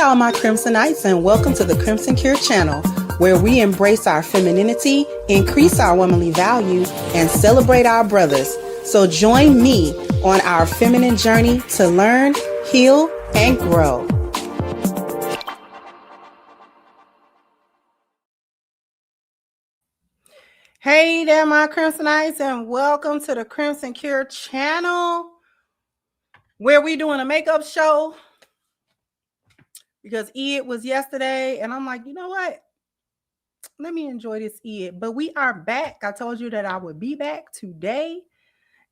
all my Crimsonites, and welcome to the Crimson Cure channel, where we embrace our femininity, increase our womanly value, and celebrate our brothers. So join me on our feminine journey to learn, heal, and grow. Hey there, my Crimsonites, and welcome to the Crimson Cure channel, where we doing a makeup show. Because Eid was yesterday, and I'm like, you know what? Let me enjoy this Eid. But we are back. I told you that I would be back today.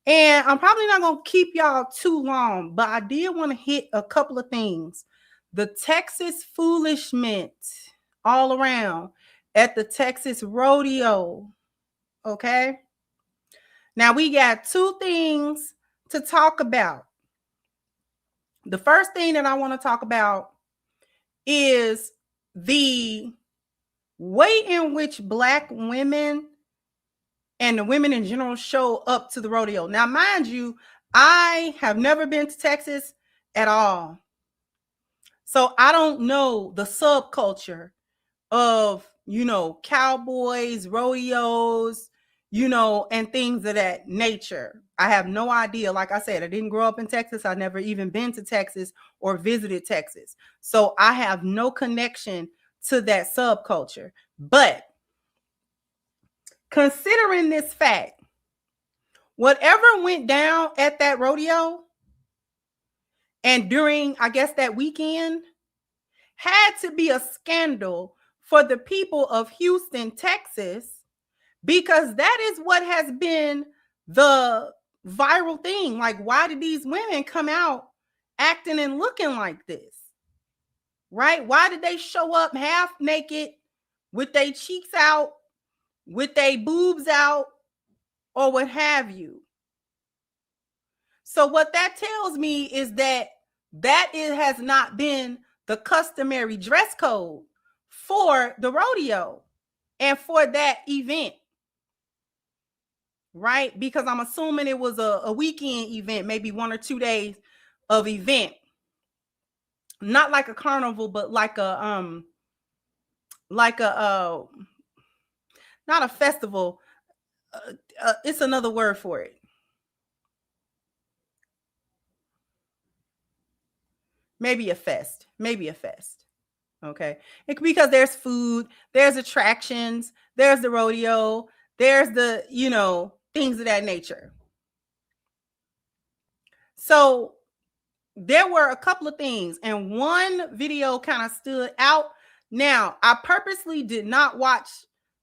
And I'm probably not going to keep y'all too long, but I did want to hit a couple of things. The Texas foolishness all around at the Texas Rodeo. Okay? Now, we got two things to talk about. The first thing that I want to talk about is the way in which Black women and the women in general show up to the rodeo. Now, mind you, I have never been to Texas at all. So I don't know the subculture of, cowboys, rodeos, and things of that nature. I have no idea. Like I said, I didn't grow up in Texas. I never even been to Texas or visited Texas. So I have no connection to that subculture. But considering this fact, whatever went down at that rodeo and during, I guess, that weekend had to be a scandal for the people of Houston, Texas, because that is what has been the viral thing. Like, why did these women come out acting and looking like this? Right? Why did they show up half naked with their cheeks out, with their boobs out, or what have you? So what that tells me is that it has not been the customary dress code for the rodeo and for that event, right? Because I'm assuming it was a weekend event, maybe 1 or 2 days of event, not like a carnival, but like a not a festival. It's another word for it. Maybe a fest. Okay. Because there's food, there's attractions, there's the rodeo, there's the, things of that nature. So there were a couple of things, and one video kind of stood out. Now, I purposely did not watch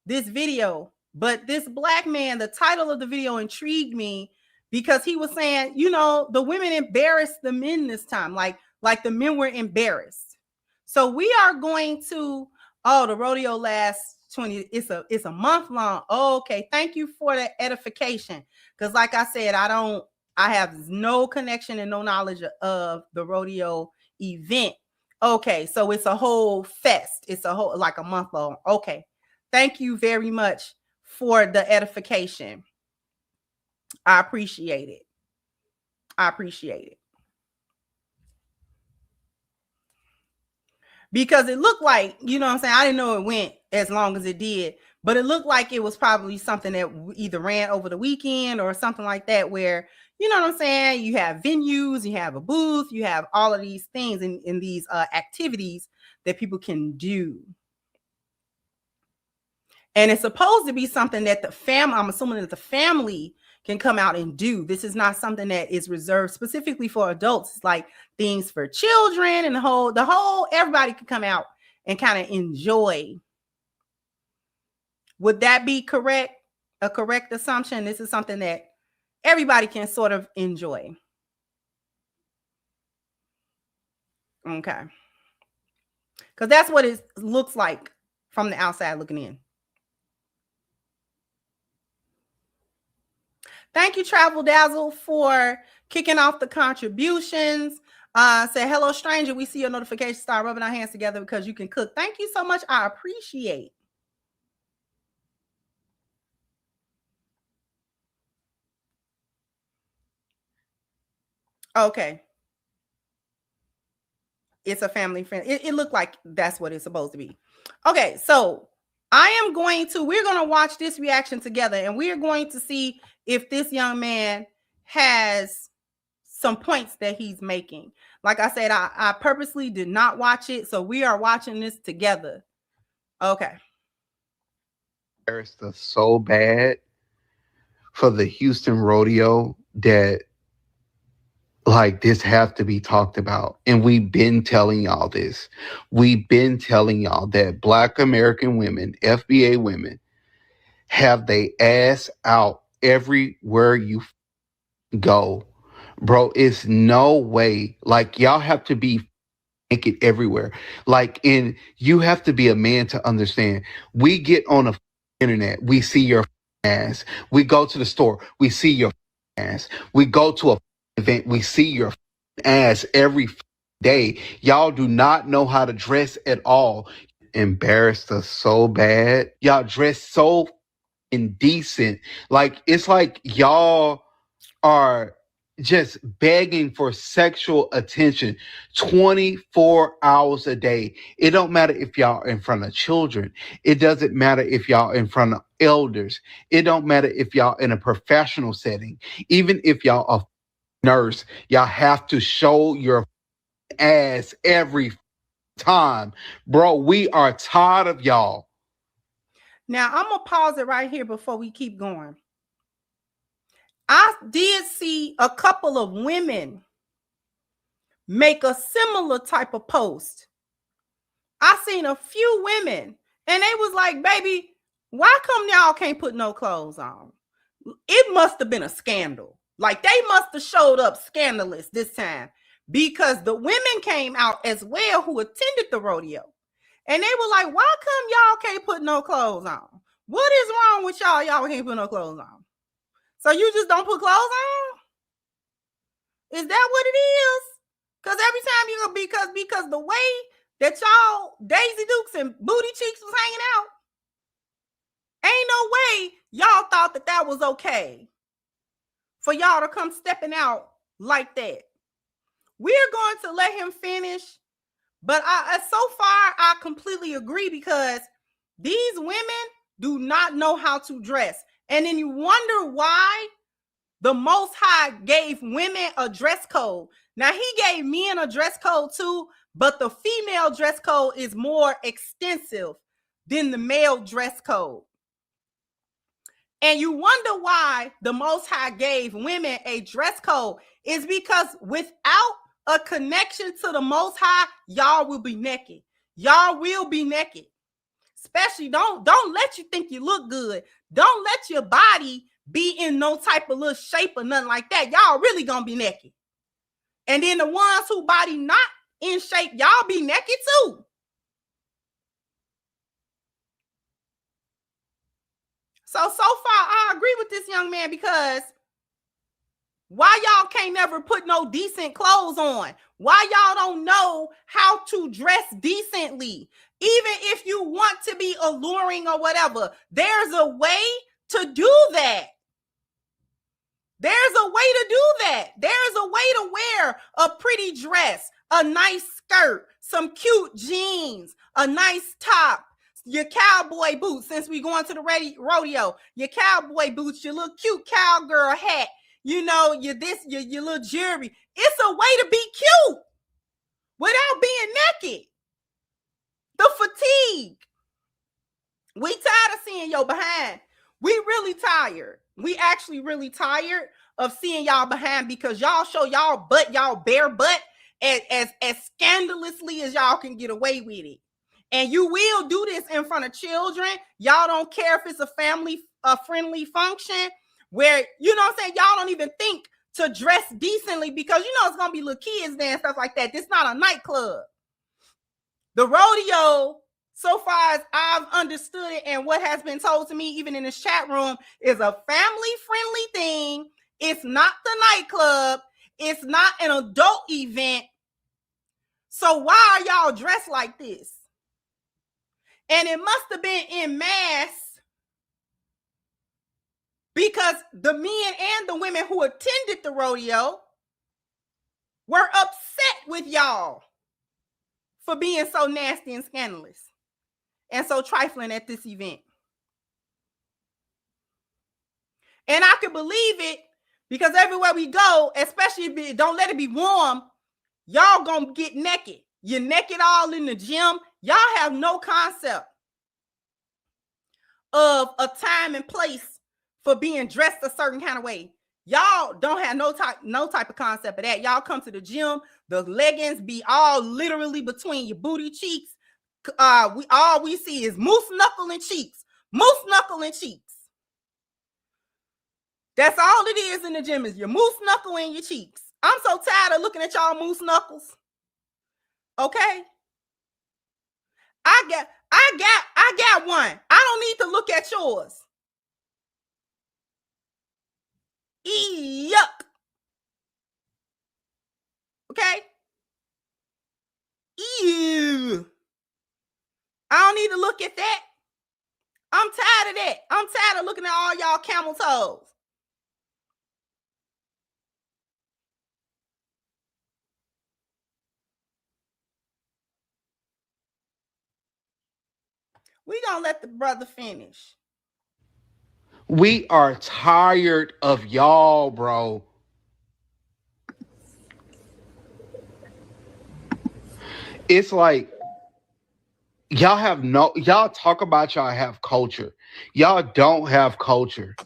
this video, but this Black man, the title of the video intrigued me because he was saying, the women embarrassed the men this time, like the men were embarrassed. So we are going to, the rodeo lasts 20, it's a month long. Okay, thank you for the edification. Because like I said, I have no connection and no knowledge of the rodeo event. Okay, so it's a whole fest. It's a whole, like a month long. Okay, thank you very much for the edification. I appreciate it. Because it looked like, what I'm saying? I didn't know it went as long as it did, but it looked like it was probably something that either ran over the weekend or something like that, where, what I'm saying? You have venues, you have a booth, you have all of these things in these activities that people can do. And it's supposed to be something that the family, I'm assuming that the family can come out and do. This is not something that is reserved specifically for adults. It's like things for children and the whole, everybody can come out and kind of enjoy. Would that be correct? A correct assumption? This is something that everybody can sort of enjoy. Okay. Because that's what it looks like from the outside looking in. Thank you, Travel Dazzle, for kicking off the contributions. Say, hello, stranger. We see your notification. Start rubbing our hands together because you can cook. Thank you so much. I appreciate. Okay. it's a family friend. It looked like that's what it's supposed to be. Okay, so we're going to watch this reaction together, and we're going to see if this young man has some points that he's making. Like I said, I purposely did not watch it, so we are watching this together. Okay. Embarrassed us so bad for the Houston rodeo that like this have to be talked about. And we've been telling y'all this. We've been telling y'all that Black American women, FBA women, have they ass out everywhere you go. Bro, it's no way. Like y'all have to be naked everywhere. Like you have to be a man to understand. We get on the internet, we see your ass. We go to the store, we see your ass. We go to a event, we see your ass every day. Y'all do not know how to dress at all. Embarrassed us so bad. Y'all dress so indecent. Like it's like y'all are just begging for sexual attention 24 hours a day. It don't matter if y'all in front of children. It doesn't matter if y'all in front of elders. It don't matter if y'all in a professional setting. Even if y'all a nurse, y'all have to show your ass every time. Bro, we are tired of y'all. Now, I'm going to pause it right here before we keep going. I did see a couple of women make a similar type of post. I seen a few women, and they was like, baby, why come y'all can't put no clothes on? It must have been a scandal. Like they must have showed up scandalous this time, because the women came out as well who attended the rodeo. And they were like, why come y'all can't put no clothes on? What is wrong with y'all? Y'all can't put no clothes on. So you just don't put clothes on? Is that what it is? Because every time you go, because the way that y'all Daisy Dukes and Booty Cheeks was hanging out, ain't no way y'all thought that was okay for y'all to come stepping out like that. We're going to let him finish, but so far I completely agree, because these women do not know how to dress. And then you wonder why the Most High gave women a dress code. Now, he gave men a dress code too, but the female dress code is more extensive than the male dress code. And you wonder why the Most High gave women a dress code is because without a connection to the Most High, y'all will be naked. Y'all will be naked. Especially don't let you think you look good. Don't let your body be in no type of little shape or nothing like that. Y'all really gonna be naked. And then the ones who body not in shape, y'all be naked too. So far, I agree with this young man, because why y'all can't never put no decent clothes on? Why y'all don't know how to dress decently? Even if you want to be alluring or whatever, there's a way to do that. There's a way to do that. There's a way to wear a pretty dress, a nice skirt, some cute jeans, a nice top, your cowboy boots, since we going to the rodeo, your cowboy boots, your little cute cowgirl hat, you know, your little jewelry. It's a way to be cute without being naked. The fatigue. We tired of seeing your behind. We really tired. We actually really tired of seeing y'all behind, because y'all show y'all butt, y'all bare butt, as scandalously as y'all can get away with it. And you will do this in front of children. Y'all don't care if it's a family friendly function where, you know what I'm saying, y'all don't even think to dress decently, because you know it's gonna be little kids there and stuff like that. This not a nightclub. The rodeo, so far as I've understood it and what has been told to me, even in this chat room, is a family-friendly thing. It's not the nightclub. It's not an adult event. So why are y'all dressed like this? And it must have been in mass, because the men and the women who attended the rodeo were upset with y'all. for being so nasty and scandalous and so trifling at this event. And I can believe it because everywhere we go, especially if it don't let it be warm, y'all gonna get naked. You're naked all in the gym. Y'all have no concept of a time and place for being dressed a certain kind of way. Y'all don't have no type of concept of that. Y'all come to the gym, the leggings be all literally between your booty cheeks. We see is moose knuckle and cheeks. Moose knuckle and cheeks. That's all it is in the gym, is your moose knuckle and your cheeks. I'm so tired of looking at y'all moose knuckles. Okay? I got one. I don't need to look at yours. Yuck. Okay? Ew. I don't need to look at that. I'm tired of that. I'm tired of looking at all y'all camel toes. We gonna let the brother finish. We are tired of y'all, bro. It's like y'all talk about y'all have culture. Y'all don't have culture.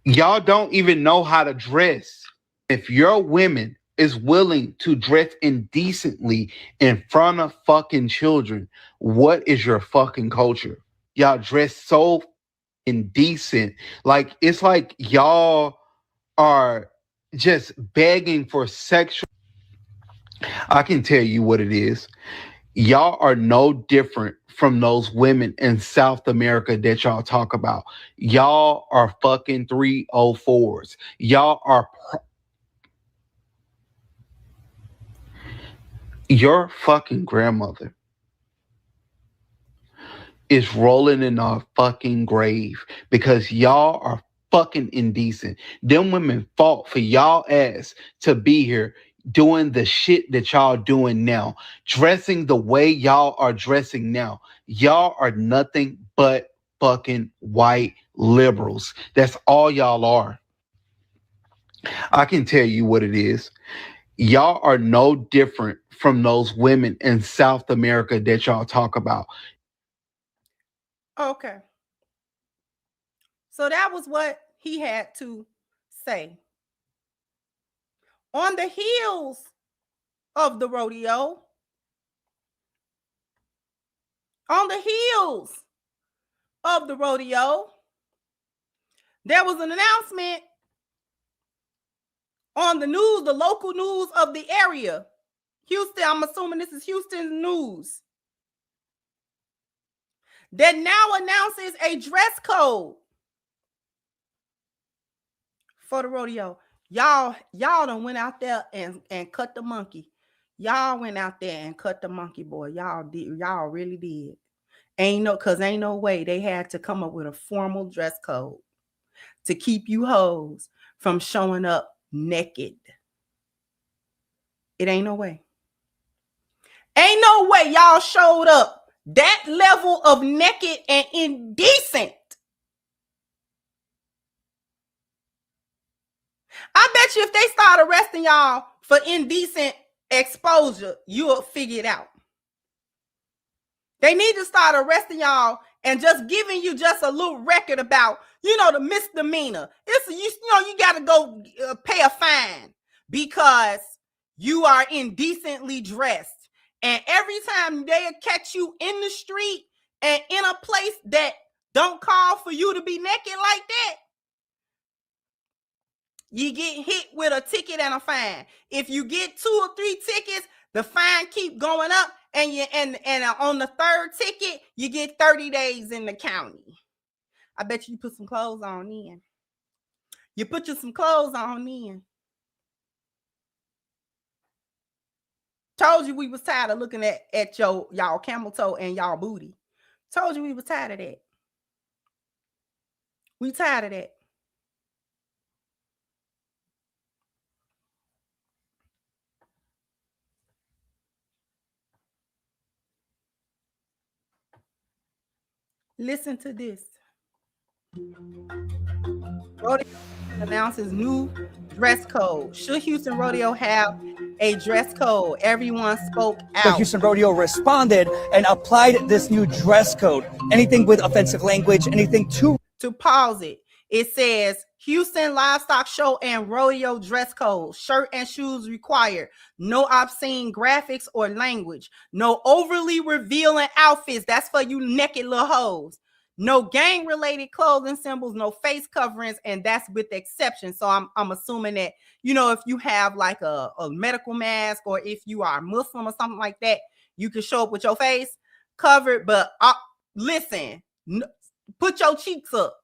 Y'all don't even know how to dress. If your women is willing to dress indecently in front of fucking children, what is your fucking culture? Y'all dress so indecent. Like, it's like y'all are just begging for sexual. I can tell you what it is. Y'all are no different from those women in South America that y'all talk about. Y'all are fucking 304s. Y'all are your fucking grandmother is rolling in our fucking grave because y'all are fucking indecent. Them women fought for y'all ass to be here doing the shit that y'all doing now, dressing the way y'all are dressing now. Y'all are nothing but fucking white liberals. That's all y'all are. I can tell you what it is. Y'all are no different from those women in South America that y'all talk about. Okay. So that was what he had to say. On the heels of the rodeo, on the heels of the rodeo, there was an announcement on the news, the local news of the area. Houston, I'm assuming this is Houston news, that now announces a dress code for the rodeo. Y'all done went out there and cut the monkey. Y'all went out there and cut the monkey, boy. Y'all did. Y'all really did. Ain't no way they had to come up with a formal dress code to keep you hoes from showing up naked. It ain't no way. Ain't no way y'all showed up that level of naked and indecent. I bet you if they start arresting y'all for indecent exposure, you'll figure it out. They need to start arresting y'all and just giving you just a little record about, the misdemeanor. You got to go pay a fine because you are indecently dressed. And every time they catch you in the street and in a place that don't call for you to be naked like that, you get hit with a ticket and a fine. If you get 2 or 3 tickets, the fine keep going up, and on the third ticket, you get 30 days in the county. I bet you put some clothes on in. You put you some clothes on in. Told you we was tired of looking at y'all camel toe and y'all booty. Told you we was tired of that. We tired of that. Listen to this. Rodeo announces new dress code. Should Houston Rodeo have a dress code? Everyone spoke The out. Houston Rodeo responded and applied this new dress code. Anything with offensive language, anything too. To pause it, it says Houston Livestock Show and Rodeo dress code. Shirt and shoes required. No obscene graphics or language. No overly revealing outfits. That's for you naked little hoes. No gang related clothing symbols, no face coverings, and that's with exception. So I'm assuming that, you know, if you have like a medical mask, or if you are Muslim or something like that, you can show up with your face covered. But listen, put your cheeks up.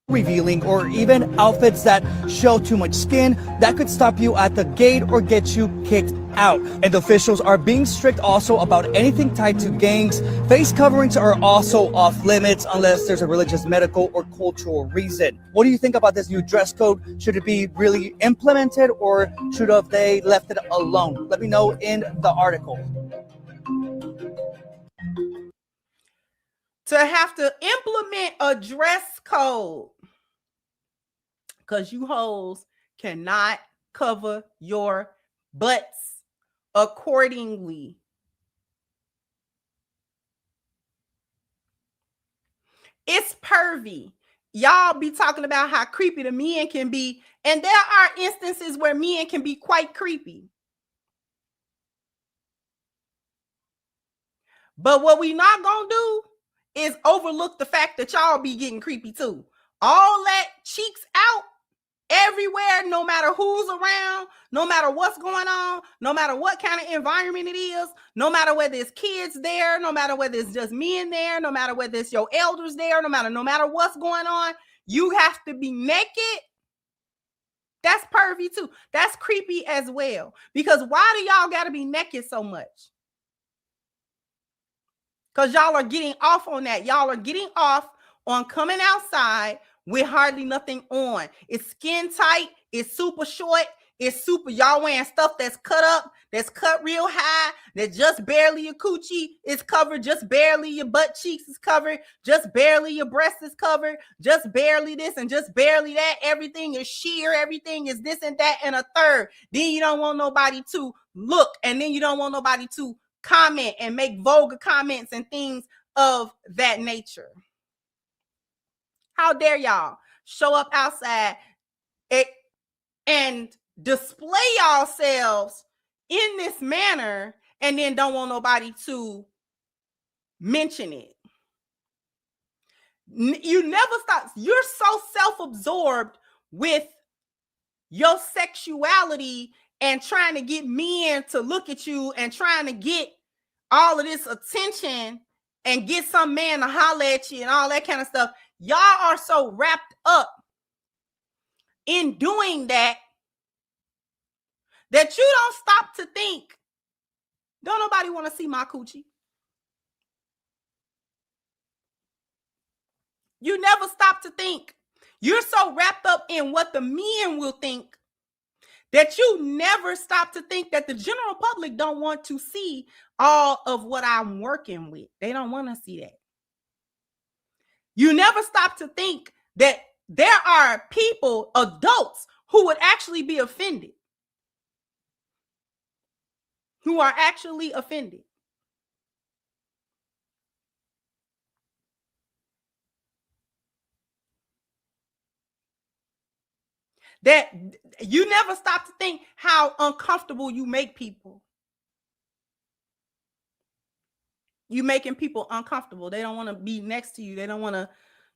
Revealing, or even outfits that show too much skin, that could stop you at the gate or get you kicked out. And officials are being strict also about anything tied to gangs. Face coverings are also off limits unless there's a religious, medical, or cultural reason. What do you think about this new dress code? Should it be really implemented, or should have they left it alone? Let me know in the article. To have to implement a dress code, because you hoes cannot cover your butts accordingly. It's pervy. Y'all be talking about how creepy the men can be, and there are instances where men can be quite creepy. But what we not gonna do is overlook the fact that y'all be getting creepy too. All that cheeks out everywhere, no matter who's around, no matter what's going on, no matter what kind of environment it is, no matter whether it's kids there, no matter whether it's just men there, no matter whether it's your elders there, no matter what's going on, you have to be naked. That's pervy too. That's creepy as well. Because why do y'all got to be naked so much? Because y'all are getting off on that. Y'all are getting off on coming outside with hardly nothing on. It's skin tight. It's super short. It's super. Y'all wearing stuff that's cut up, that's cut real high, that just barely your coochie is covered, just barely your butt cheeks is covered, just barely your breast is covered, just barely this and just barely that. Everything is sheer. Everything is this and that and a third. Then you don't want nobody to look, and then you don't want nobody to comment and make vulgar comments and things of that nature. How dare y'all show up outside and display yourselves in this manner and then don't want nobody to mention it? You never stop. You're so self-absorbed with your sexuality and trying to get men to look at you and trying to get all of this attention and get some man to holler at you and all that kind of stuff. Y'all are so wrapped up in doing that you don't stop to think, don't nobody want to see my coochie. You never stop to think. You're so wrapped up in what the men will think that you never stop to think that the general public don't want to see all of what I'm working with. They don't want to see that. You never stop to think that there are people, adults, who would actually be offended. Who are actually offended. That you never stop to think how uncomfortable you make people. You making people uncomfortable. They don't want to be next to you. They don't want to,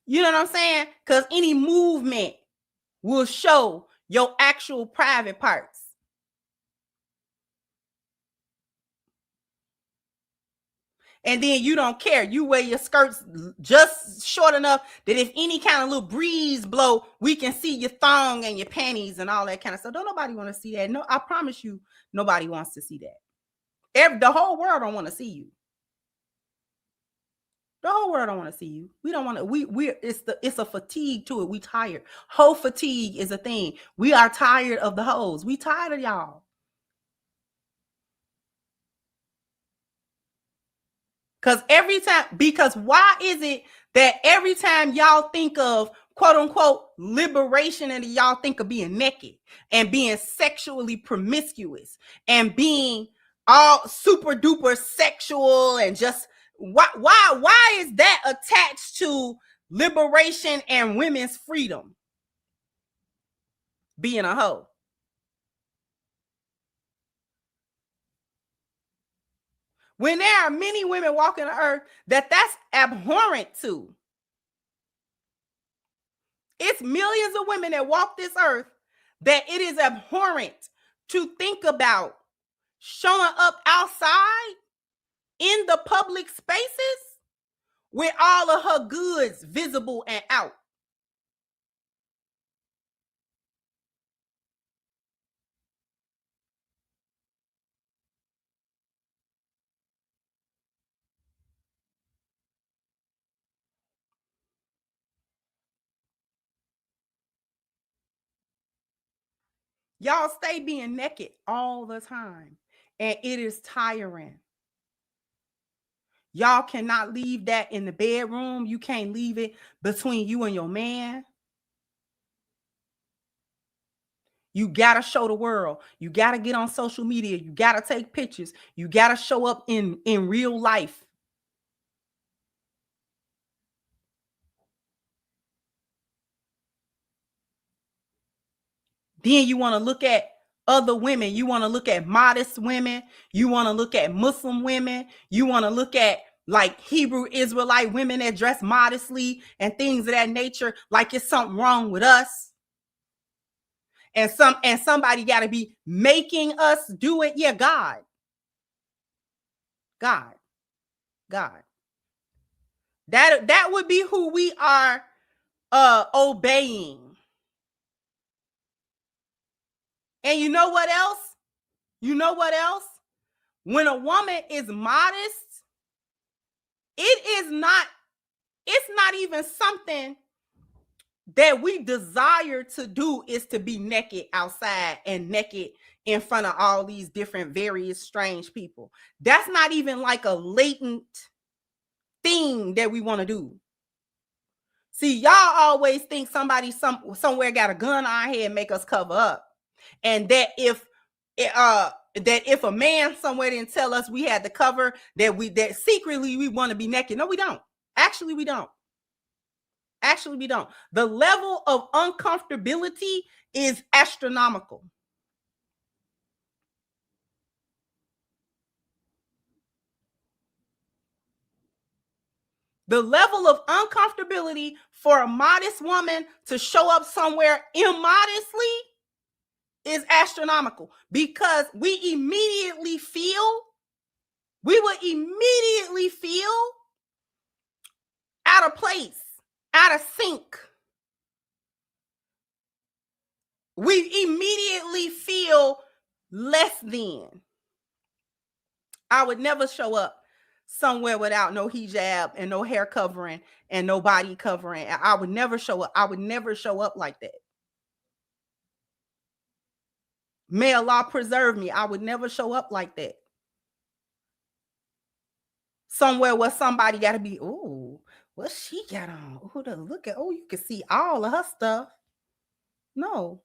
you know what I'm saying? Because any movement will show your actual private parts. And then you don't care. You wear your skirts just short enough that if any kind of little breeze blow, we can see your thong and your panties and all that kind of stuff. Don't nobody want to see that. No, I promise you, nobody wants to see that. The whole world don't want to see you. The whole world don't want to see you. We don't want to. It's a fatigue to it. We tired. Hoe fatigue is a thing. We are tired of the hoes. We tired of y'all. Because why is it that every time y'all think of quote unquote liberation and y'all think of being naked and being sexually promiscuous and being all super duper sexual and just why is that attached to liberation and women's freedom? Being a hoe. When there are many women walking the earth that's abhorrent to. It's millions of women that walk this earth that it is abhorrent to think about showing up outside in the public spaces with all of her goods visible and out. Y'all stay being naked all the time, and it is tiring. Y'all cannot leave that in the bedroom. You can't leave it between you and your man. You got to show the world. You got to get on social media. You got to take pictures. You got to show up in real life. Then you want to look at other women. You want to look at modest women. You want to look at Muslim women. You want to look at like Hebrew Israelite women that dress modestly and things of that nature, like it's something wrong with us. And somebody got to be making us do it. Yeah, God. That would be who we are obeying. And you know what else? When a woman is modest, it's not even something that we desire to do, is to be naked outside and naked in front of all these different various strange people. That's not even like a latent thing that we want to do. See, y'all always think somebody somewhere got a gun on our head and make us cover up. And that if a man somewhere didn't tell us we had to cover, that secretly we want to be naked. No, we don't. Actually, we don't. The level of uncomfortability is astronomical. The level of uncomfortability for a modest woman to show up somewhere immodestly is astronomical, because we will immediately feel out of place, out of sync. We immediately feel less than. I would never show up somewhere without no hijab and no hair covering and no body covering. I would never show up. I would never show up like that. May Allah preserve me. I would never show up like that. Somewhere where somebody got to be, oh, what she got on? Oh, look at, oh, you can see all of her stuff. No.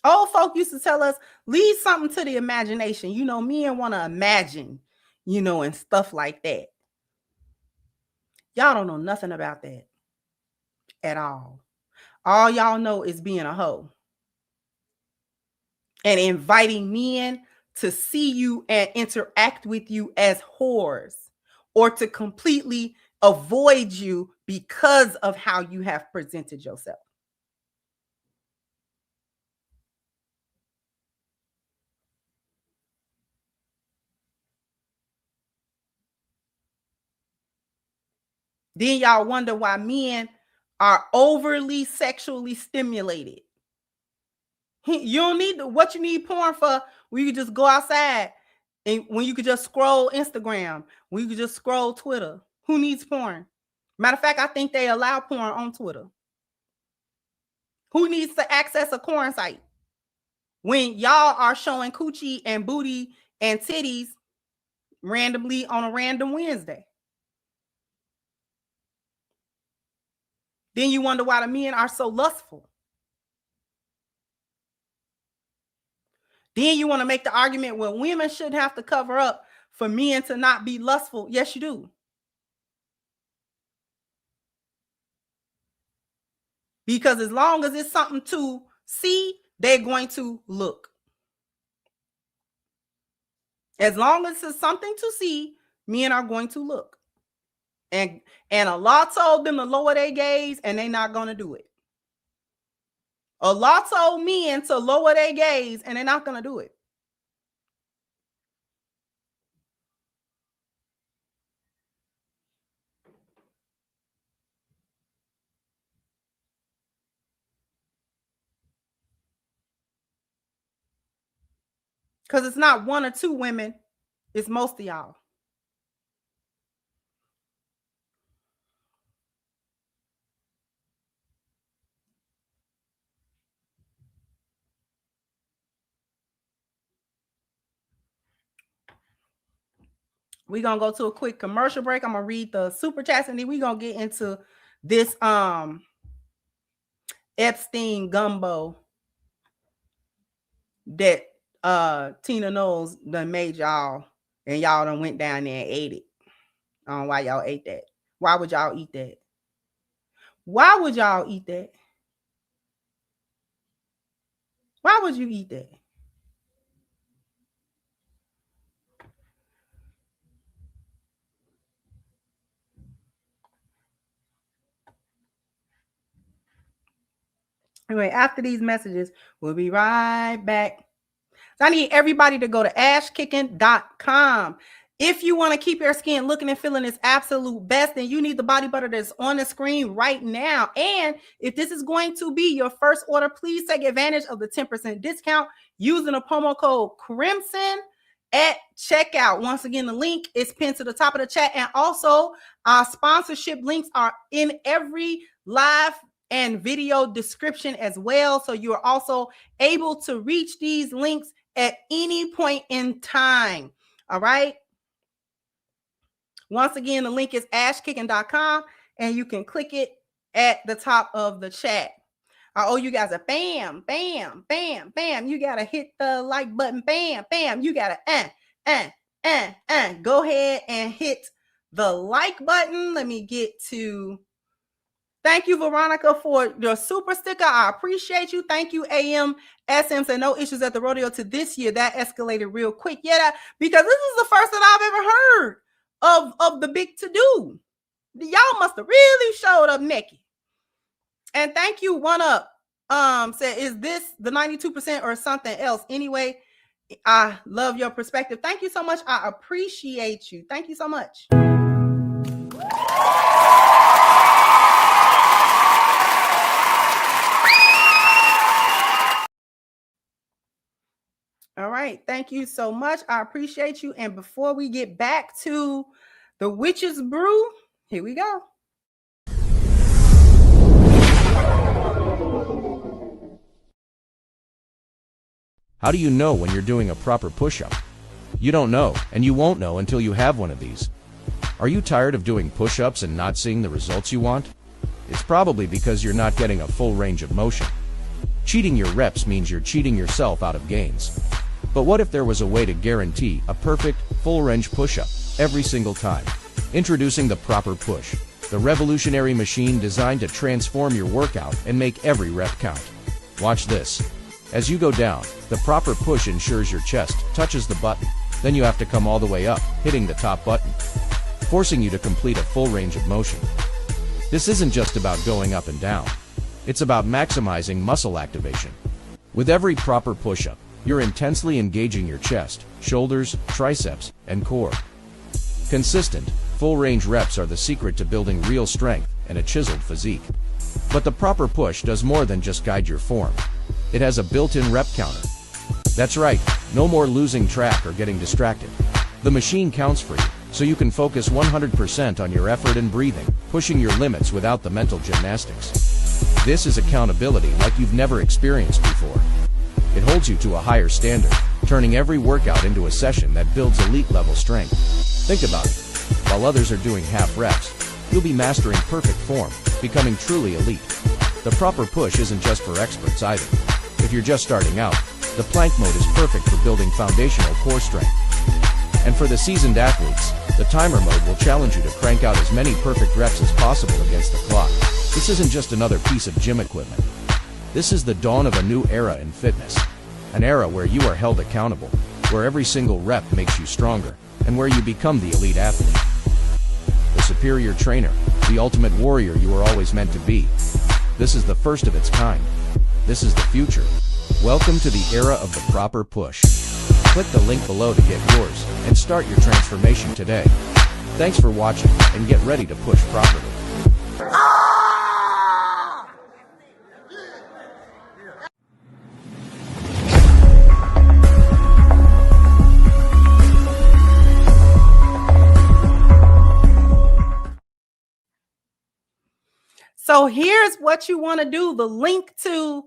Old folk used to tell us, leave something to the imagination. You know, men want to imagine, you know, and stuff like that. Y'all don't know nothing about that at all. All y'all know is being a hoe and inviting men to see you and interact with you as whores, or to completely avoid you because of how you have presented yourself. Then y'all wonder why men are overly sexually stimulated. You don't need what you need porn for, where you just go outside and when you could just scroll Instagram, when you could just scroll Twitter. Who needs porn? Matter of fact, I think they allow porn on Twitter. Who needs to access a corn site when y'all are showing coochie and booty and titties randomly on a random Wednesday? Then you wonder why the men are so lustful. Then you want to make the argument, well, women shouldn't have to cover up for men to not be lustful. Yes, you do. Because as long as it's something to see, they're going to look. As long as it's something to see, men are going to look. And Allah told them to lower their gaze, and they're not going to do it. Allah told men to lower their gaze, and they're not going to do it. Because it's not one or two women, it's most of y'all. We're going to go to a quick commercial break. I'm going to read the super chats, and then we're going to get into this Epstein gumbo that Tina knows done made y'all, and y'all done went down there and ate it. I don't know why y'all ate that. Why would y'all eat that? Why would y'all eat that? Why would you eat that? Anyway, after these messages, we'll be right back. So I need everybody to go to ashkicking.com. If you want to keep your skin looking and feeling its absolute best, then you need the body butter that's on the screen right now. And if this is going to be your first order, please take advantage of the 10% discount using the promo code Crimson at checkout. Once again, the link is pinned to the top of the chat. And also, our sponsorship links are in every live and video description as well. So you are also able to reach these links at any point in time. All right. Once again, the link is ashkicking.com, and you can click it at the top of the chat. I owe you guys a bam, bam, bam, bam. You got to hit the like button. Bam, bam. You got to go ahead and hit the like button. Let me get to... Thank you, Veronica, for your super sticker. I appreciate you. Thank you, AM SM. Said no issues at the rodeo to this year. That escalated real quick. Yeah, because this is the first that I've ever heard of the big to-do. Y'all must have really showed up naked. And thank you, One Up. Said, is this the 92% or something else? Anyway, I love your perspective. Thank you so much. I appreciate you. Thank you so much. All right. Thank you so much. I appreciate you. And before we get back to the witch's brew, here we go. How do you know when you're doing a proper push-up? You don't know, and you won't know until you have one of these. Are you tired of doing push-ups and not seeing the results you want? It's probably because you're not getting a full range of motion. Cheating your reps means you're cheating yourself out of gains. But what if there was a way to guarantee a perfect, full-range push-up every single time? Introducing the Proper Push, the revolutionary machine designed to transform your workout and make every rep count. Watch this. As you go down, the Proper Push ensures your chest touches the button. Then you have to come all the way up, hitting the top button, forcing you to complete a full range of motion. This isn't just about going up and down. It's about maximizing muscle activation. With every proper push-up, you're intensely engaging your chest, shoulders, triceps, and core. Consistent, full-range reps are the secret to building real strength and a chiseled physique. But the Proper Push does more than just guide your form. It has a built-in rep counter. That's right, no more losing track or getting distracted. The machine counts for you, so you can focus 100% on your effort and breathing, pushing your limits without the mental gymnastics. This is accountability like you've never experienced before. It holds you to a higher standard, turning every workout into a session that builds elite-level strength. Think about it. While others are doing half reps, you'll be mastering perfect form, becoming truly elite. The proper push isn't just for experts either. If you're just starting out, the plank mode is perfect for building foundational core strength. And for the seasoned athletes, the timer mode will challenge you to crank out as many perfect reps as possible against the clock. This isn't just another piece of gym equipment. This is the dawn of a new era in fitness. An era where you are held accountable, where every single rep makes you stronger, and where you become the elite athlete. The superior trainer, the ultimate warrior you were always meant to be. This is the first of its kind. This is the future. Welcome to the era of the proper push. Click the link below to get yours, and start your transformation today. Thanks for watching, and get ready to push properly. So here's what you want to do. The link to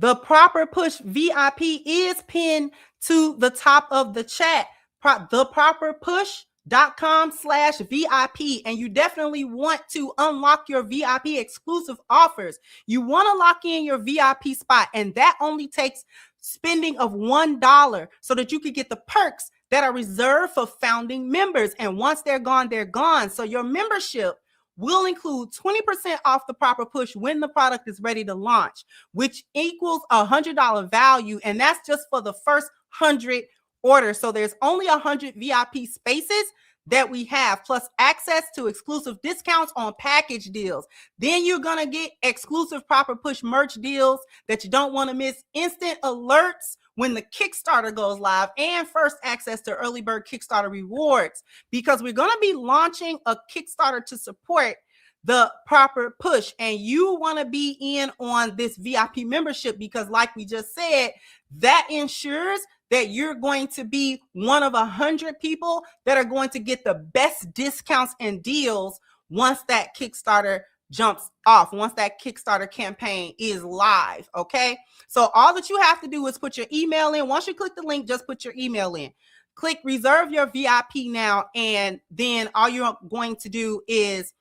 the Proper Push VIP is pinned to the top of the chat. theproperpush.com/VIP. And you definitely want to unlock your VIP exclusive offers. You want to lock in your VIP spot, and that only takes spending of $1 so that you could get the perks that are reserved for founding members. And once they're gone, they're gone. So your membership will include 20% off the Proper Push when the product is ready to launch, which equals $100 value. And that's just for the first 100 orders. So there's only 100 VIP spaces that we have, plus access to exclusive discounts on package deals. Then you're going to get exclusive Proper Push merch deals that you don't want to miss, instant alerts when the Kickstarter goes live, and first access to early bird Kickstarter rewards, because we're going to be launching a Kickstarter to support the Proper Push. And you want to be in on this VIP membership because, like we just said, that ensures that you're going to be one of 100 people that are going to get the best discounts and deals once that Kickstarter jumps off, once that Kickstarter campaign is live. Okay, so all that you have to do is put your email in. Once you click the link, just put your email in, click reserve your VIP now, and then all you're going to do is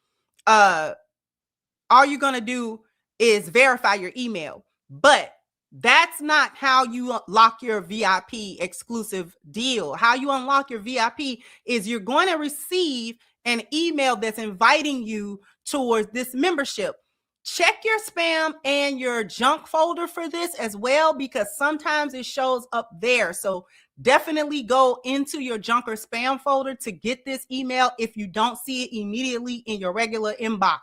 verify your email. But that's not how you lock your VIP exclusive deal. How you unlock your VIP is you're going to receive an email that's inviting you towards this membership. Check your spam and your junk folder for this as well, because sometimes it shows up there. So definitely go into your junk or spam folder to get this email if you don't see it immediately in your regular inbox.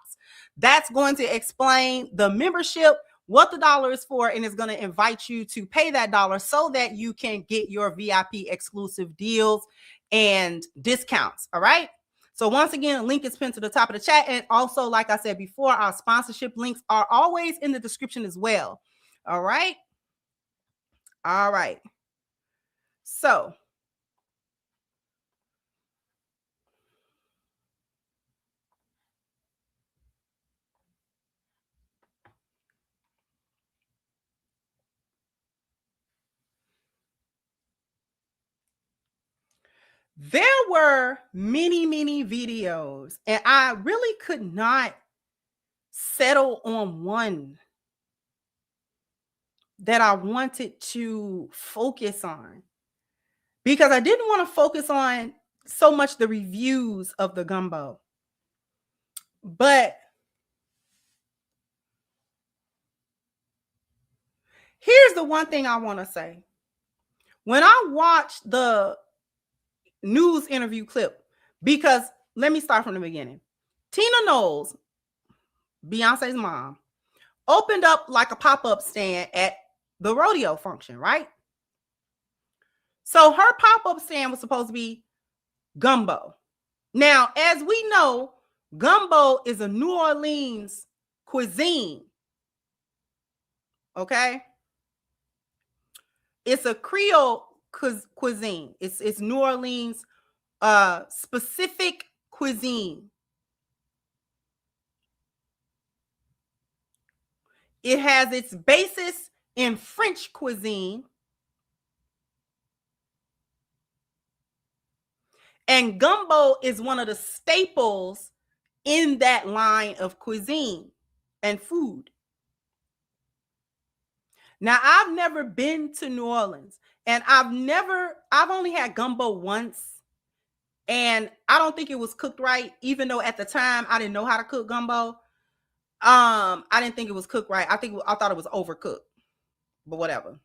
That's going to explain the membership, what the dollar is for, and it's going to invite you to pay that dollar so that you can get your VIP exclusive deals and discounts. All right. So once again, a link is pinned to the top of the chat. And also, like I said before, our sponsorship links are always in the description as well. All right. All right. So there were many, many videos, and I really could not settle on one that I wanted to focus on, because I didn't want to focus on so much the reviews of the Gumbo. But here's the one thing I want to say. When I watched the news interview clip, because let me start from the beginning. Tina Knowles, Beyonce's mom, opened up like a pop-up stand at the rodeo function, right? So her pop-up stand was supposed to be Gumbo. Now, as we know, Gumbo is a New Orleans cuisine. Okay? It's a Creole cuisine. It's New Orleans specific cuisine. It has its basis in French cuisine. And gumbo is one of the staples in that line of cuisine and food. Now, I've never been to New Orleans, and I've only had gumbo once, and I don't think it was cooked right, even though at the time I didn't know how to cook gumbo. I didn't think it was cooked right. I thought it was overcooked, but whatever.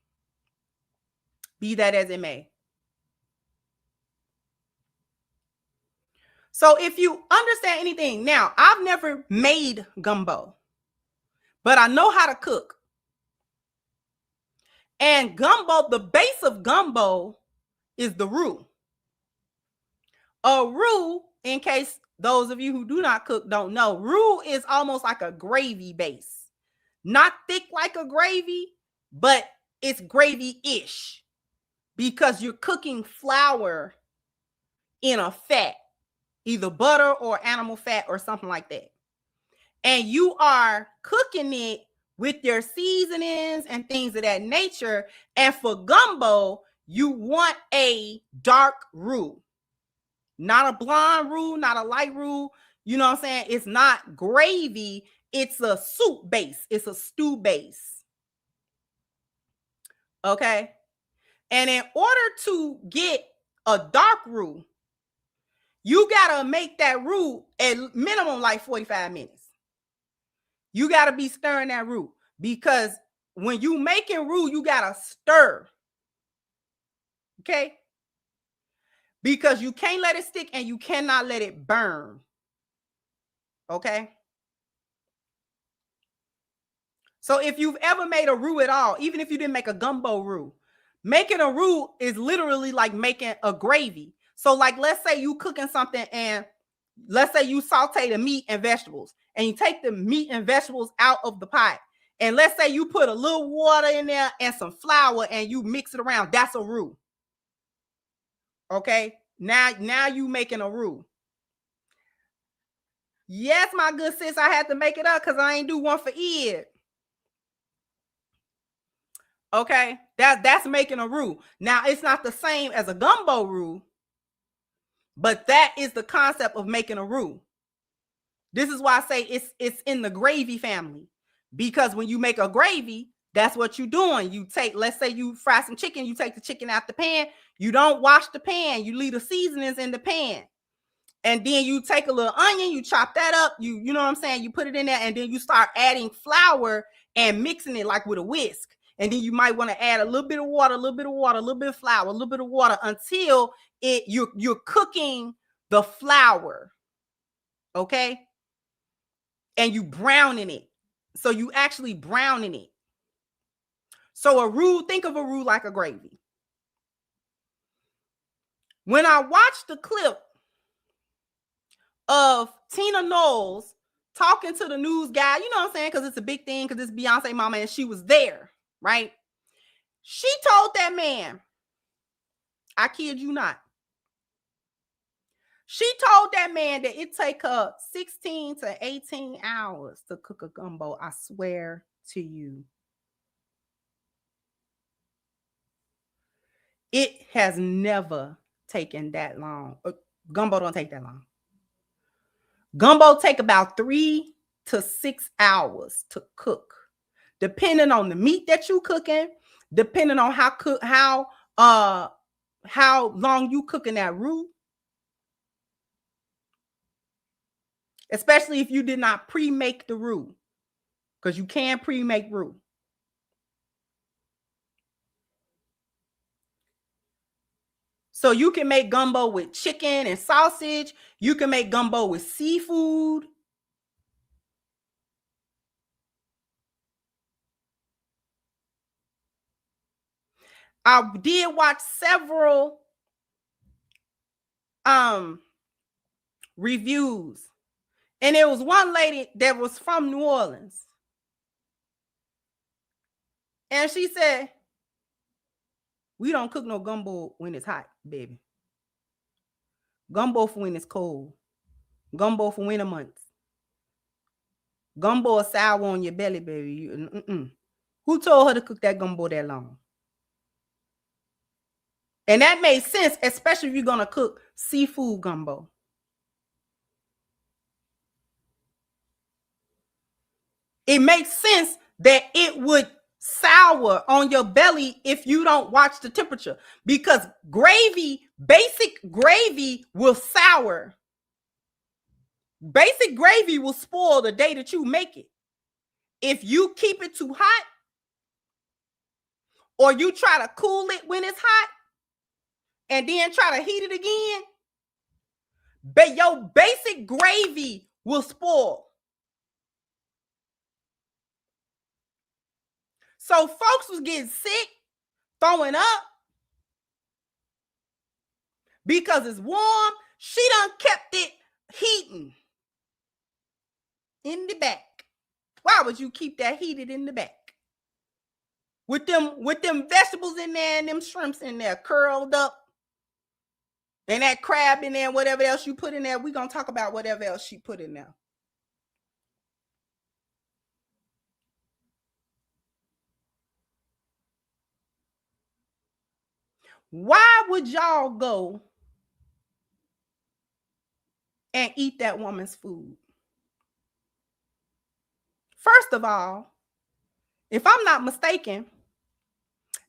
Be that as it may. So if you understand anything, now I've never made gumbo, but I know how to cook. And gumbo, the base of gumbo is the roux. A roux, in case those of you who do not cook don't know, roux is almost like a gravy base. Not thick like a gravy, but it's gravy-ish because you're cooking flour in a fat, either butter or animal fat or something like that. And you are cooking it with your seasonings and things of that nature. And for gumbo, you want a dark roux, not a blonde roux, not a light roux. You know what I'm saying? It's not gravy. It's a soup base. It's a stew base. Okay. And in order to get a dark roux, you got to make that roux at minimum like 45 minutes. You got to be stirring that roux because when you making roux, you got to stir. Okay? Because you can't let it stick and you cannot let it burn. Okay? So if you've ever made a roux at all, even if you didn't make a gumbo roux, making a roux is literally like making a gravy. So like, let's say you cooking something and let's say you saute the meat and vegetables and you take the meat and vegetables out of the pot. And let's say you put a little water in there and some flour and you mix it around. That's a roux. Okay. Now you making a roux. Yes, my good sis, I had to make it up because I ain't do one for Ed. Okay. That's making a roux. Now it's not the same as a gumbo roux, but that is the concept of making a roux. This is why I say it's in the gravy family, because when you make a gravy, that's what you're doing. You take, let's say you fry some chicken, you take the chicken out the pan, you don't wash the pan, you leave the seasonings in the pan. And then you take a little onion, you chop that up, you know what I'm saying? You put it in there and then you start adding flour and mixing it like with a whisk. And then you might want to add a little bit of water, a little bit of water, a little bit of flour, a little bit of water until you're cooking the flour. Okay? And you browning it. So you actually browning it. So a roux, think of a roux like a gravy. When I watched the clip of Tina Knowles talking to the news guy, you know what I'm saying? Because it's a big thing, because it's Beyonce mama and she was there, right? She told that man, I kid you not, she told that man that it take her 16 to 18 hours to cook a gumbo. I swear to you. It has never taken that long. Gumbo don't take that long. Gumbo take about 3 to 6 hours to cook, depending on the meat that you cooking, depending on how long you cooking that roux. Especially if you did not pre-make the roux, because you can pre-make roux. So you can make gumbo with chicken and sausage. You can make gumbo with seafood. I did watch several reviews. And there was one lady that was from New Orleans. And she said, we don't cook no gumbo when it's hot, baby. Gumbo for when it's cold. Gumbo for winter months. Gumbo is sour on your belly, baby. Who told her to cook that gumbo that long? And that made sense, especially if you're going to cook seafood gumbo. It makes sense that it would sour on your belly if you don't watch the temperature, because gravy, basic gravy, will sour. Basic gravy will spoil the day that you make it. If you keep it too hot, or you try to cool it when it's hot and then try to heat it again, but your basic gravy will spoil. So folks was getting sick, throwing up, because it's warm. She done kept it heating in the back. Why would you keep that heated in the back? With them vegetables in there and them shrimps in there curled up, and that crab in there, whatever else you put in there. We're going to talk about whatever else she put in there. Why would y'all go and eat that woman's food? First of all, if I'm not mistaken,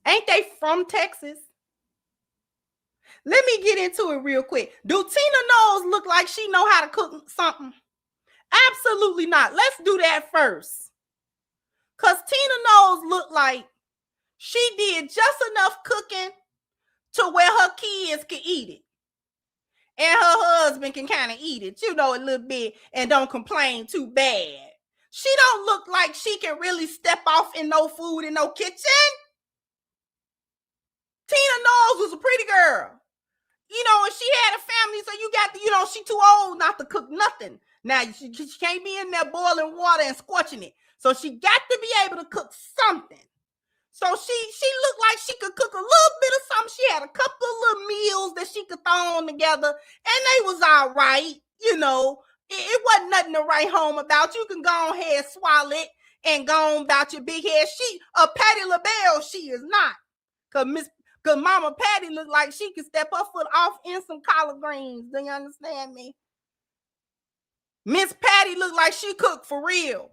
ain't they from Texas? Let me get into it real quick. Do Tina Knowles look like she know how to cook something? Absolutely not. Let's do that first. Because Tina Knowles look like she did just enough cooking to where her kids can eat it. And her husband can kind of eat it, a little bit, and don't complain too bad. She don't look like she can really step off in no food in no kitchen. Tina Knowles was a pretty girl. And she had a family, so you got to, she too old not to cook nothing. Now, she can't be in there boiling water and squashing it. So she got to be able to cook something. So she looked like she could cook a little bit of something. She had a couple of little meals that she could throw on together, and they was all right. It wasn't nothing to write home about. You can go ahead, swallow it, and go on about your big head. She a Patti LaBelle, she is not. Cause Mama Patty looked like she could step her foot off in some collard greens. Do you understand me? Miss Patty looked like she cooked for real.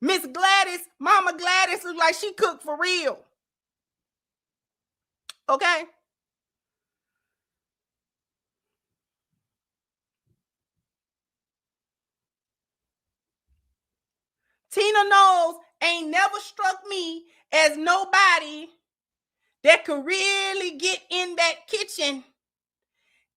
Miss Gladys, Mama Gladys looked like she cooked for real. Okay? Tina Knowles ain't never struck me as nobody that could really get in that kitchen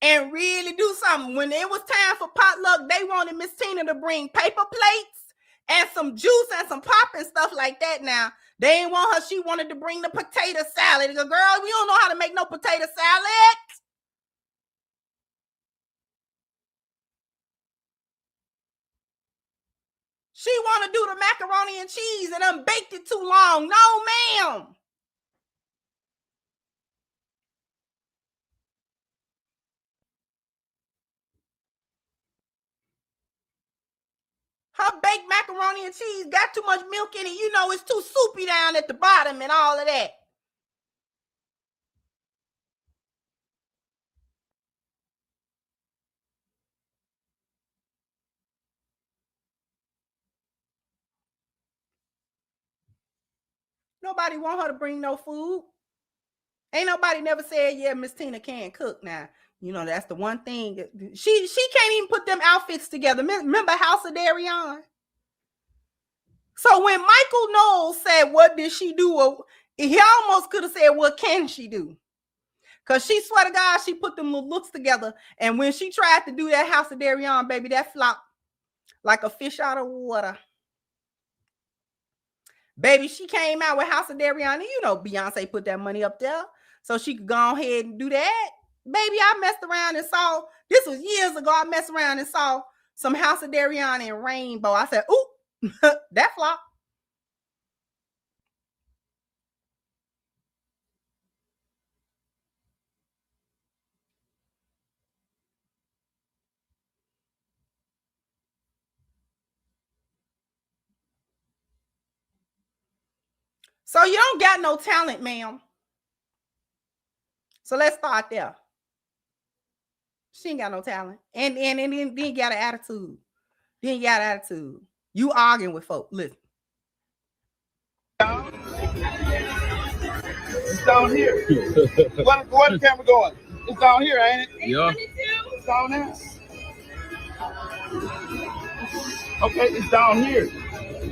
and really do something. When it was time for potluck, they wanted Miss Tina to bring paper plates and some juice and some pop and stuff like that. Now, they didn't want her. She wanted to bring the potato salad. Girl, we don't know how to make no potato salad. She want to do the macaroni and cheese and done baked it too long. No, ma'am. Her baked macaroni and cheese got too much milk in it. It's too soupy down at the bottom and all of that. Nobody want her to bring no food. Ain't nobody never said, yeah, Miss Tina can't cook. Now, that's the one thing. She can't even put them outfits together. Remember House of Darion? So when Michael Knowles said, what did she do? He almost could have said, what can she do? Because she, swear to God, she put them little looks together. And when she tried to do that House of Darion, baby, that flopped like a fish out of water. Baby, she came out with House of Darion. And Beyonce put that money up there so she could go ahead and do that. Baby, I messed around and saw, this was years ago, I messed around and saw some House of Darion and Rainbow. I said, ooh, that flop. So you don't got no talent, ma'am. So let's start there. She ain't got no talent. And then got an attitude. Then got an attitude. You arguing with folk. Listen. It's down here. Where the camera going? It's down here, ain't it? Yeah. It's down there. Okay, it's down here.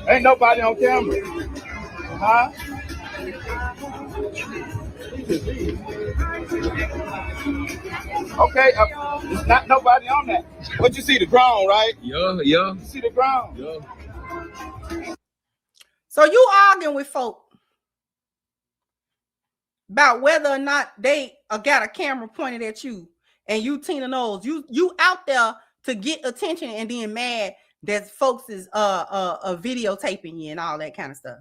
Ain't nobody on camera. Huh? Okay, it's not nobody on that. But you see the ground, right? Yeah. You see the ground? Yeah. So you arguing with folk about whether or not they got a camera pointed at you, and you Tina knows you out there to get attention, and then mad that folks is videotaping you and all that kind of stuff.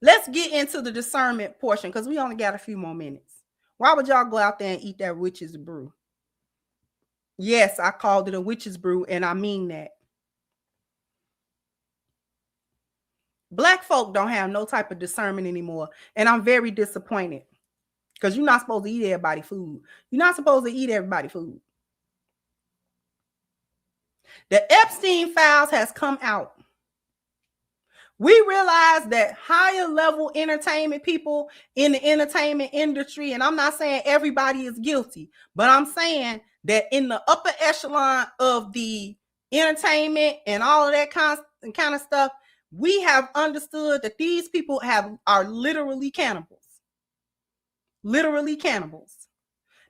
Let's get into the discernment portion because we only got a few more minutes. Why would y'all go out there and eat that witch's brew? Yes, I called it a witch's brew, and I mean that. Black folk don't have no type of discernment anymore, and I'm very disappointed because you're not supposed to eat everybody's food. You're not supposed to eat everybody's food. The Epstein files has come out. We realize that higher level entertainment people in the entertainment industry, and I'm not saying everybody is guilty, but I'm saying that in the upper echelon of the entertainment and all of that kind of stuff, we have understood that these people are literally cannibals. Literally cannibals.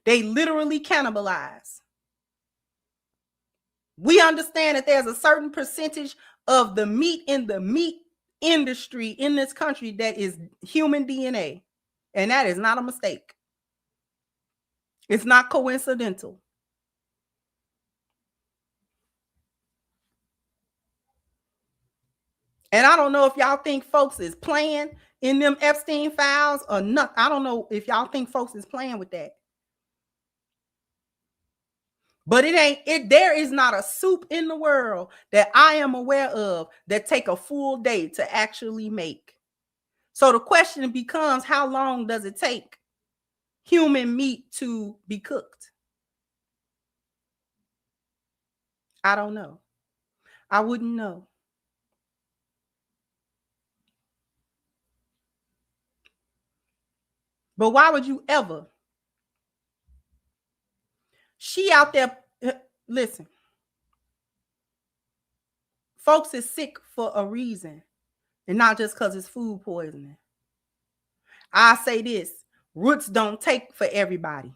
They literally cannibalize. We understand that there's a certain percentage of the meat in the meat industry in this country that is human DNA, and that is not a mistake. It's not coincidental. And I don't know if y'all think folks is playing in them Epstein files or not. I don't know if y'all think folks is playing with that. But there is not a soup in the world that I am aware of that take a full day to actually make. So the question becomes, how long does it take human meat to be cooked? I don't know. I wouldn't know. But why would you ever? She out there, listen. Folks is sick for a reason, and not just because it's food poisoning. I say this, roots don't take for everybody.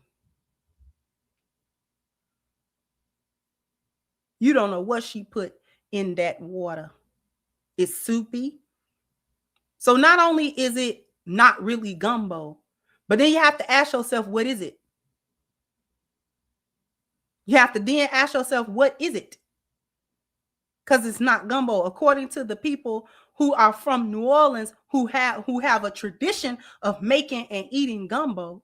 You don't know what she put in that water. It's soupy. So not only is it not really gumbo, but then you have to ask yourself, what is it? You have to then ask yourself, what is it? Because it's not gumbo. According to the people who are from New Orleans, who have a tradition of making and eating gumbo,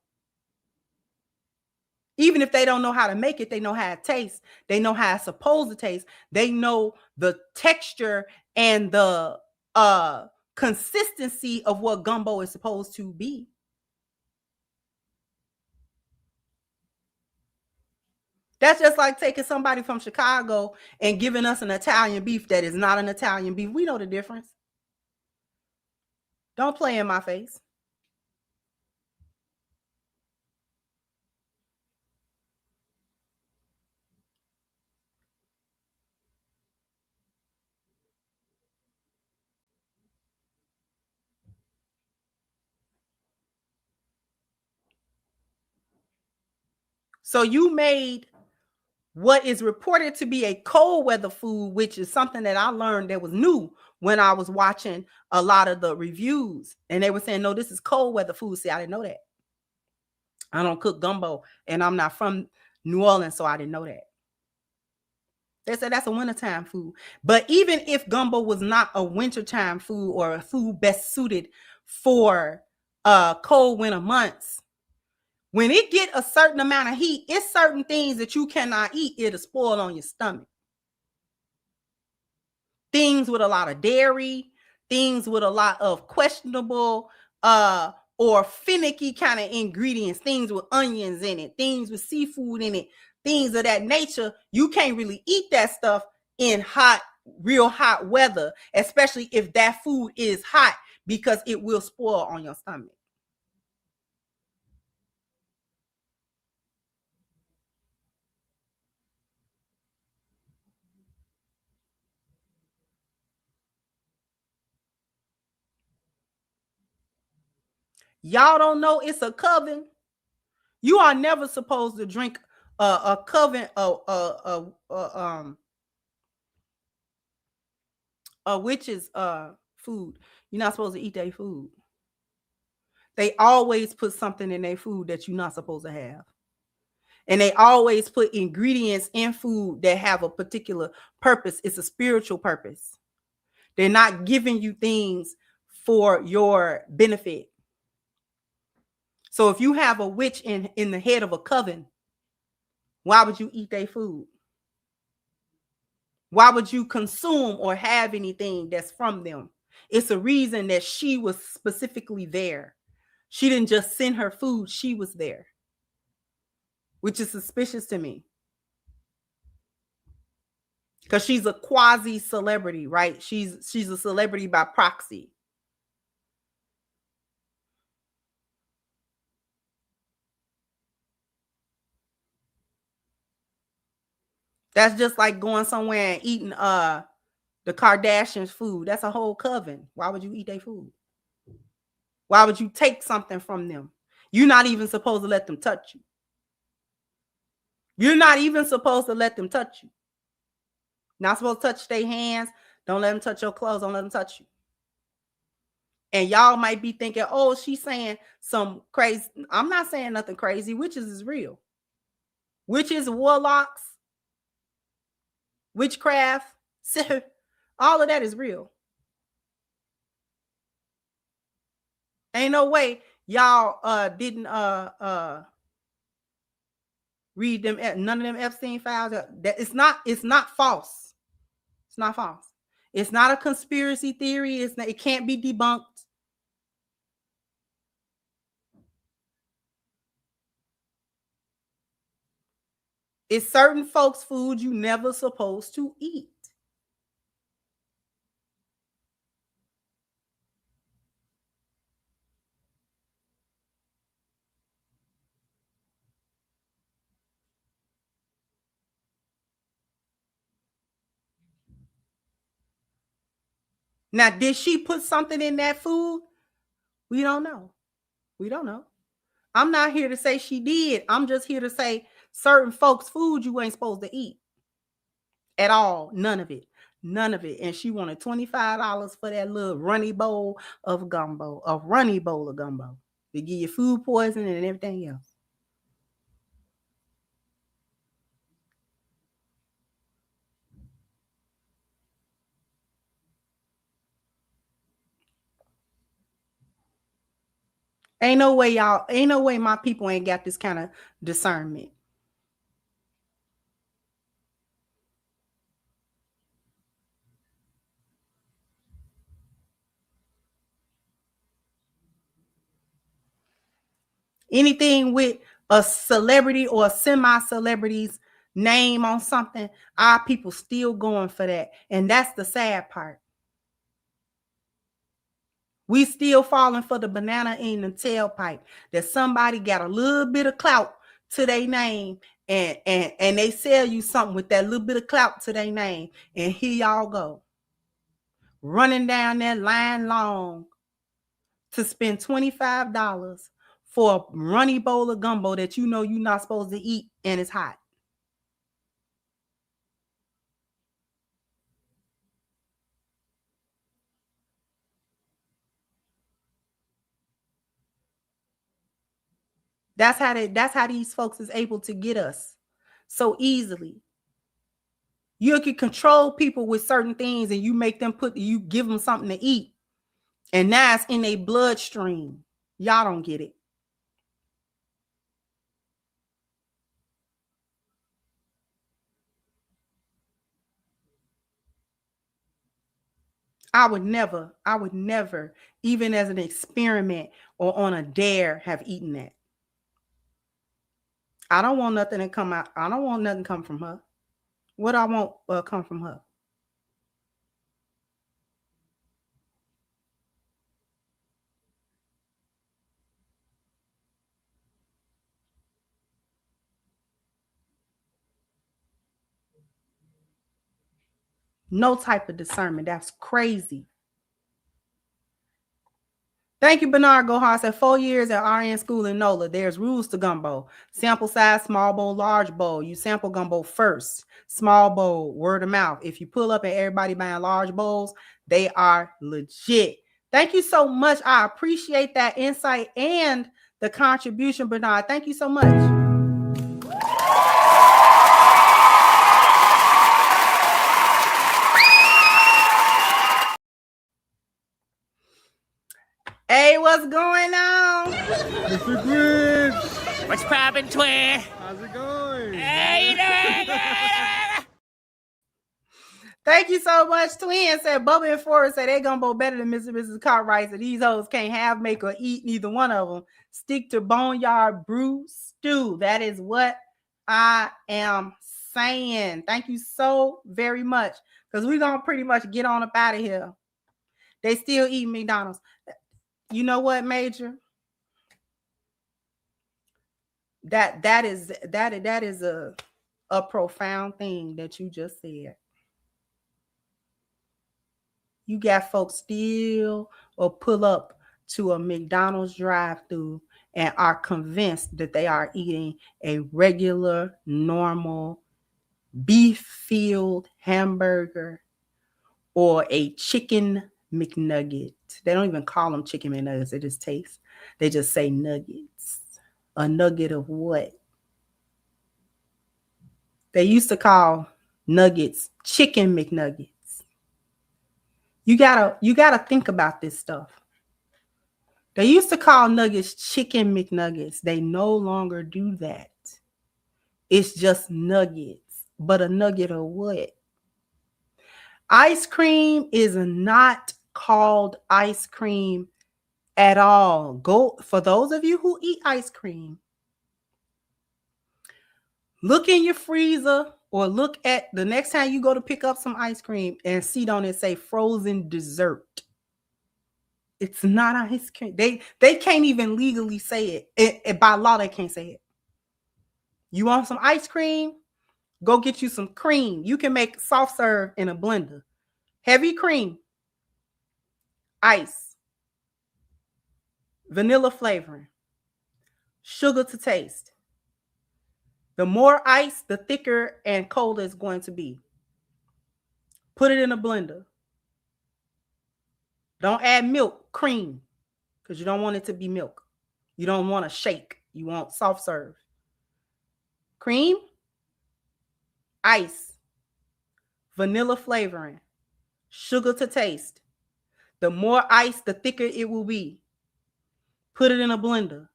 even if they don't know how to make it, they know how it tastes. They know how it's supposed to taste. They know the texture and the consistency of what gumbo is supposed to be. That's just like taking somebody from Chicago and giving us an Italian beef that is not an Italian beef. We know the difference. Don't play in my face. So you made what is reported to be a cold weather food, which is something that I learned that was new when I was watching a lot of the reviews. And they were saying, no, this is cold weather food. See, I didn't know that. I don't cook gumbo, and I'm not from New Orleans, so I didn't know that. They said that's a wintertime food. But even if gumbo was not a wintertime food or a food best suited for cold winter months, when it get a certain amount of heat, it's certain things that you cannot eat. It'll spoil on your stomach. Things with a lot of dairy, things with a lot of questionable or finicky kind of ingredients, things with onions in it, things with seafood in it, things of that nature, you can't really eat that stuff in real hot weather, especially if that food is hot, because it will spoil on your stomach. Y'all don't know it's a coven. You are never supposed to drink a coven a witch's food. You're not supposed to eat their food. They always put something in their food that you're not supposed to have. And they always put ingredients in food that have a particular purpose. It's a spiritual purpose. They're not giving you things for your benefit. So if you have a witch in the head of a coven, why would you eat their food? Why would you consume or have anything that's from them? It's a reason that she was specifically there. She didn't just send her food, she was there, which is suspicious to me. Because she's a quasi celebrity, right? She's a celebrity by proxy. That's just like going somewhere and eating the Kardashians' food. That's a whole coven. Why would you eat their food? Why would you take something from them? You're not even supposed to let them touch you. You're not even supposed to let them touch you. Not supposed to touch their hands. Don't let them touch your clothes. Don't let them touch you. And y'all might be thinking, oh, she's saying some crazy. I'm not saying nothing crazy. Witches is real. Witches, warlocks, witchcraft, all of that is real. Ain't no way y'all didn't read them, none of them Epstein files. That it's not false. It's not false. It's not a conspiracy theory. It can't be debunked. It's certain folks' food you never supposed to eat. Now, did she put something in that food? We don't know. We don't know. I'm not here to say she did. I'm just here to say certain folks' food you ain't supposed to eat at all. None of it. None of it. And she wanted $25 for that little runny bowl of gumbo, a runny bowl of gumbo, to give you food poisoning and everything else. Ain't no way my people ain't got this kind of discernment. Anything with a celebrity or a semi-celebrity's name on something, our people still going for that. And that's the sad part. We still falling for the banana in the tailpipe, that somebody got a little bit of clout to their name, and they sell you something with that little bit of clout to their name, and here y'all go, running down that line long to spend $25 for a runny bowl of gumbo that you know you're not supposed to eat, and it's hot. That's how these folks is able to get us so easily. You can control people with certain things, and you give them something to eat, and now it's in their bloodstream. Y'all don't get it. I would never, even as an experiment or on a dare, have eaten that. I don't want nothing to come out. I don't want nothing come from her. What I want come from her? No type of discernment. That's crazy. Thank you, Bernard Gohar. Said 4 years at RN school in NOLA. There's rules to gumbo. Sample size, small bowl, large bowl. You sample gumbo first. Small bowl, word of mouth. If you pull up and everybody buying large bowls, they are legit. Thank you so much. I appreciate that insight and the contribution, Bernard. Thank you so much. Hey, what's going on? Mr. Grips! What's poppin', twin? How's it going? Hey, you doing? Thank you so much. Twin said Bubba and Forrest say they gumbo better than Mr. and Mrs. Cartwright. So these hoes can't have, make, or eat neither one of them. Stick to boneyard brew stew. That is what I am saying. Thank you so very much. Because we're gonna pretty much get on up out of here. They still eat McDonald's. You know what, Major? That is a profound thing that you just said. You got folks still or pull up to a McDonald's drive-thru and are convinced that they are eating a regular, normal, beef-filled hamburger or a chicken McNugget. They don't even call them chicken McNuggets. They just taste. They just say nuggets. A nugget of what? They used to call nuggets chicken McNuggets. You gotta think about this stuff. They used to call nuggets chicken McNuggets. They no longer do that. It's just nuggets. But a nugget of what? Ice cream is not called ice cream at all. Go for those of you who eat ice cream. Look in your freezer or look at the next time you go to pick up some ice cream and see on it say frozen dessert. It's not ice cream. They can't even legally say it. By law, they can't say it. You want some ice cream? Go get you some cream. You can make soft serve in a blender. Heavy cream, ice, vanilla flavoring, sugar to taste. The more ice, the thicker and colder it's going to be. Put it in a blender. Don't add milk, cream, because you don't want it to be milk. You don't want a shake. You want soft serve. Cream, ice, vanilla flavoring, sugar to taste. The more ice, the thicker it will be. Put it in a blender.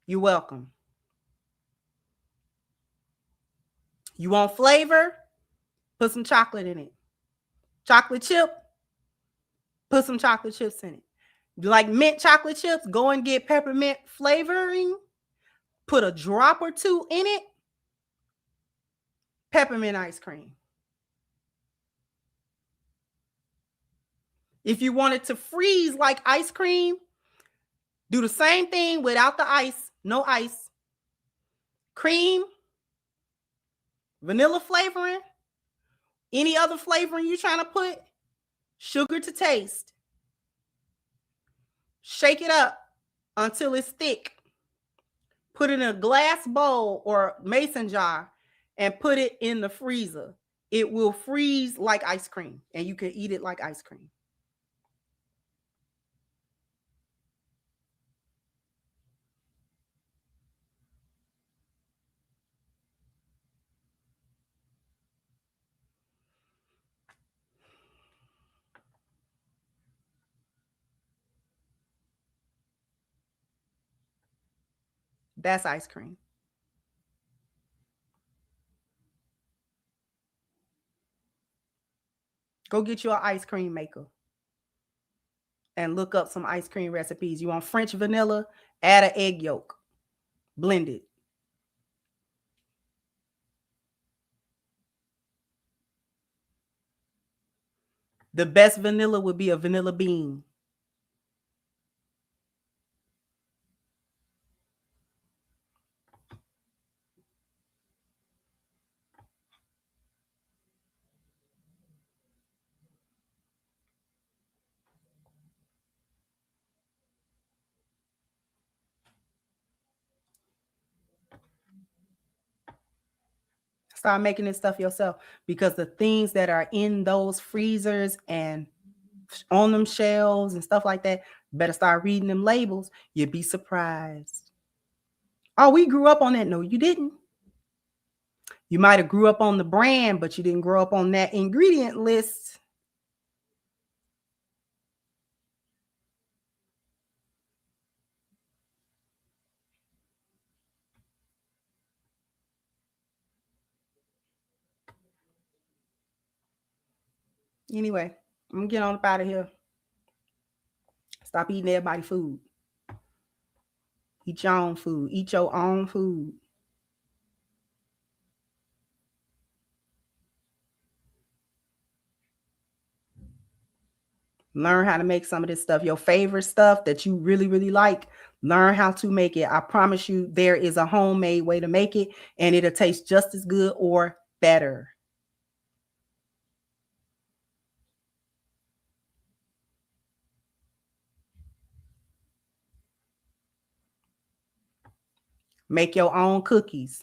You're welcome. You want flavor? Put some chocolate in it. Chocolate chip? Put some chocolate chips in it. You like mint chocolate chips? Go and get peppermint flavoring. Put a drop or two in it. Peppermint ice cream. If you want it to freeze like ice cream, do the same thing without the ice. No ice. Cream. Vanilla flavoring. Any other flavoring you're trying to put. Sugar to taste. Shake it up until it's thick. Put it in a glass bowl or mason jar and put it in the freezer. It will freeze like ice cream and you can eat it like ice cream. That's ice cream. Go get you an ice cream maker and look up some ice cream recipes. You want French vanilla? Add an egg yolk. Blend it. The best vanilla would be a vanilla bean. Start making this stuff yourself, because the things that are in those freezers and on them shelves and stuff like that, better start reading them labels. You'd be surprised. Oh, we grew up on that. No, you didn't. You might have grew up on the brand, but you didn't grow up on that ingredient list. Anyway, I'm gonna get on up out of here. Stop eating everybody's food. Eat your own food. Eat your own food. Learn how to make some of this stuff. Your favorite stuff that you really, really like, learn how to make it. I promise you, there is a homemade way to make it, and it'll taste just as good or better. Make your own cookies.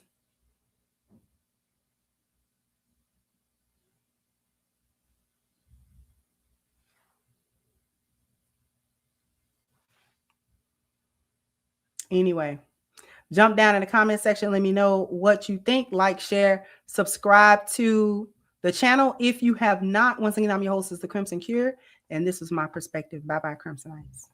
Anyway, jump down in the comment section. Let me know what you think. Like, share, subscribe to the channel if you have not. Once again, I'm your host, is the Crimson Cure, and this was my perspective. Bye-bye, Crimsonites.